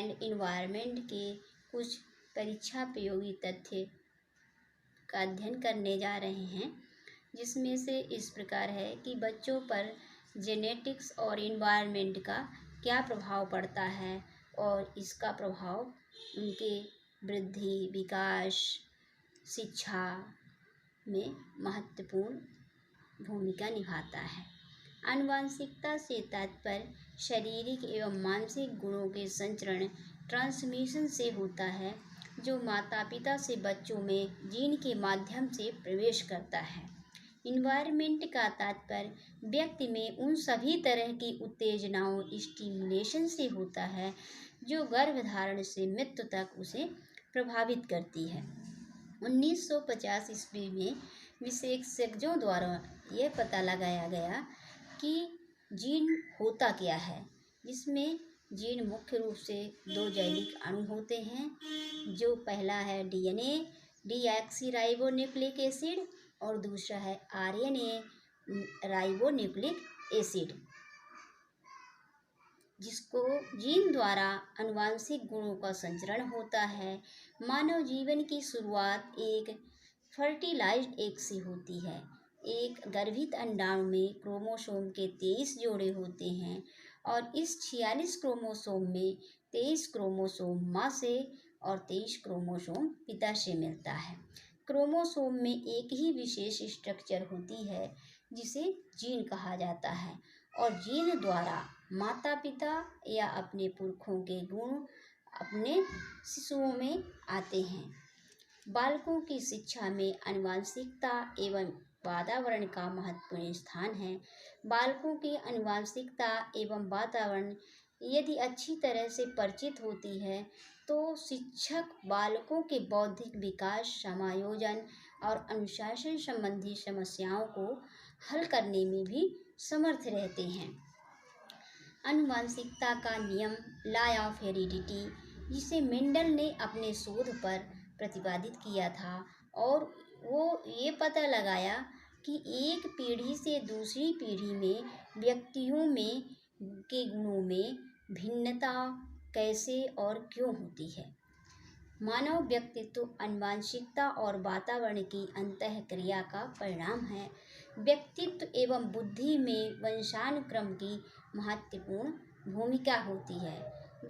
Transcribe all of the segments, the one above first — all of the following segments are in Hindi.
एंड इन्वायरमेंट के कुछ परीक्षा प्रयोगी तथ्य का अध्ययन करने जा रहे हैं, जिसमें से इस प्रकार है कि बच्चों पर जेनेटिक्स और इन्वायरमेंट का क्या प्रभाव पड़ता है और इसका प्रभाव उनके वृद्धि, विकास, शिक्षा में महत्वपूर्ण भूमिका निभाता है। आनुवंशिकता से तात्पर्य शारीरिक एवं मानसिक गुणों के संचरण ट्रांसमिशन से होता है, जो माता पिता से बच्चों में जीन के माध्यम से प्रवेश करता है। इन्वायरमेंट का तात्पर्य व्यक्ति में उन सभी तरह की उत्तेजनाओं स्टिमुलेशन से होता है जो गर्भधारण से मृत्यु तक उसे प्रभावित करती है। 1950 ईस्वी में विशेषज्ञों द्वारा यह पता लगाया गया कि जीन होता क्या है, जिसमें जीन मुख्य रूप से दो जैविक अणु होते हैं, जो पहला है डीएनए डीऑक्सीराइबोन्यूक्लिक एसिड और दूसरा है आरएनए राइबोन्यूक्लिक एसिड, जिसको जीन द्वारा आनुवंशिक गुणों का संचरण होता है। मानव जीवन की शुरुआत एक फर्टिलाइज्ड एग से होती है। एक गर्भित अंडाणु में क्रोमोसोम के 23 जोड़े होते हैं और इस 46 क्रोमोसोम में 23 क्रोमोसोम माँ से और 23 क्रोमोसोम पिता से मिलता है। क्रोमोसोम में एक ही विशेष स्ट्रक्चर होती है जिसे जीन कहा जाता है और जीन द्वारा माता पिता या अपने पुरखों के गुण अपने शिशुओं में आते हैं। बालकों की शिक्षा में आनुवंशिकता एवं वातावरण का महत्वपूर्ण स्थान है। बालकों की आनुवंशिकता एवं वातावरण यदि अच्छी तरह से परिचित होती है तो शिक्षक बालकों के बौद्धिक विकास, समायोजन और अनुशासन संबंधी समस्याओं को हल करने में भी समर्थ रहते हैं। आनुवंशिकता का नियम, लॉ ऑफ हेरिडिटी, जिसे मेंडल ने अपने शोध पर प्रतिपादित किया था और वो ये पता लगाया कि एक पीढ़ी से दूसरी पीढ़ी में व्यक्तियों में के गुणों में भिन्नता कैसे और क्यों होती है। मानव व्यक्तित्व आनुवंशिकता और वातावरण की अंतःक्रिया का परिणाम है। व्यक्तित्व एवं बुद्धि में वंशानुक्रम की महत्वपूर्ण भूमिका होती है।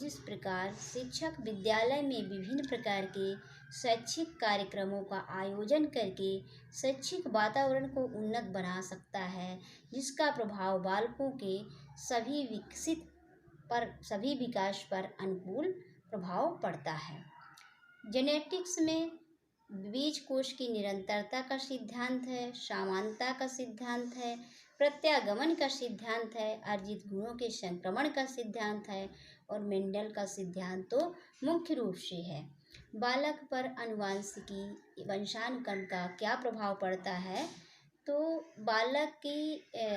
जिस प्रकार शिक्षक विद्यालय में विभिन्न प्रकार के शैक्षिक कार्यक्रमों का आयोजन करके शैक्षिक वातावरण को उन्नत बना सकता है, जिसका प्रभाव बालकों के सभी विकास पर अनुकूल प्रभाव पड़ता है। जेनेटिक्स में बीज कोश की निरंतरता का सिद्धांत है, समानता का सिद्धांत है, प्रत्यागमन का सिद्धांत है, अर्जित गुणों के संक्रमण का सिद्धांत है और मेंडल का सिद्धांत तो मुख्य रूप से है। बालक पर आनुवंशिकी वंशानुक्रम का क्या प्रभाव पड़ता है, तो बालक की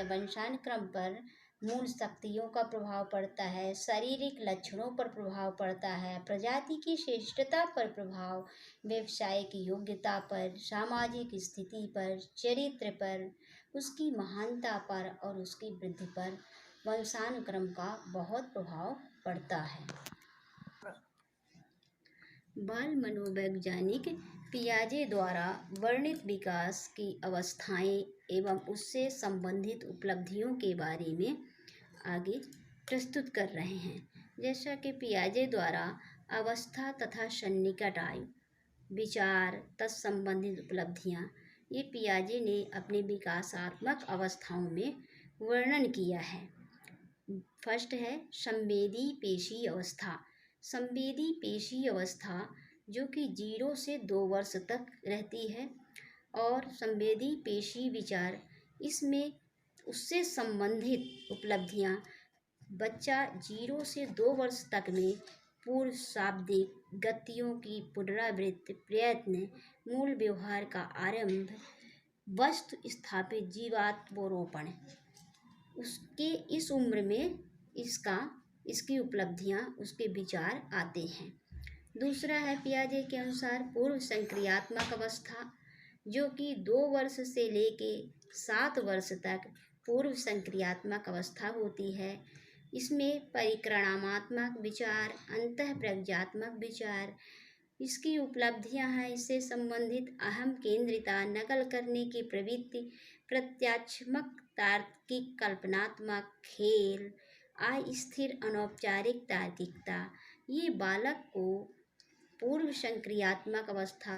वंशानुक्रम पर मूल शक्तियों का प्रभाव पड़ता है, शारीरिक लक्षणों पर प्रभाव पड़ता है, प्रजाति की श्रेष्ठता पर प्रभाव, व्यवसायिक योग्यता पर, सामाजिक स्थिति पर, चरित्र पर, उसकी महानता पर और उसकी वृद्धि पर वंशानुक्रम का बहुत प्रभाव पड़ता है। बाल मनोवैज्ञानिक पियाजे द्वारा वर्णित विकास की अवस्थाएं एवं उससे संबंधित उपलब्धियों के बारे में आगे प्रस्तुत कर रहे हैं। जैसा कि पियाजे द्वारा अवस्था तथा सन्निकट आयु, विचार तत्संबंधित उपलब्धियां, ये पियाजे ने अपने विकासात्मक अवस्थाओं में वर्णन किया है। फर्स्ट है संवेदी पेशी अवस्था। संवेदी पेशी अवस्था जो कि 0 से 2 वर्ष तक रहती है और संवेदी पेशी विचार, इसमें उससे संबंधित उपलब्धियां बच्चा 0 से 2 वर्ष तक में पूर्व शाब्दिक गतियों की पुनरावृत्ति, प्रयत्न, मूल व्यवहार का आरंभ, वस्तु स्थापित जीवात्मोरोपण, उसके इस उम्र में इसकी उपलब्धियां, उसके विचार आते हैं। दूसरा है पियाजे के अनुसार पूर्व संक्रियात्मक अवस्था, जो कि 2 वर्ष से लेके 7 वर्ष तक पूर्व संक्रियात्मक अवस्था होती है। इसमें परिक्रणात्मक विचार, अंतःप्रज्ञात्मक विचार, इसकी उपलब्धियां हैं, इससे संबंधित अहम केंद्रिता, नकल करने की प्रवृत्ति, प्रत्यात्मक, तार्किक, कल्पनात्मक, खेल, अस्थिर, अनौपचारिक तार्किकता, ये बालक को पूर्व संक्रियात्मक अवस्था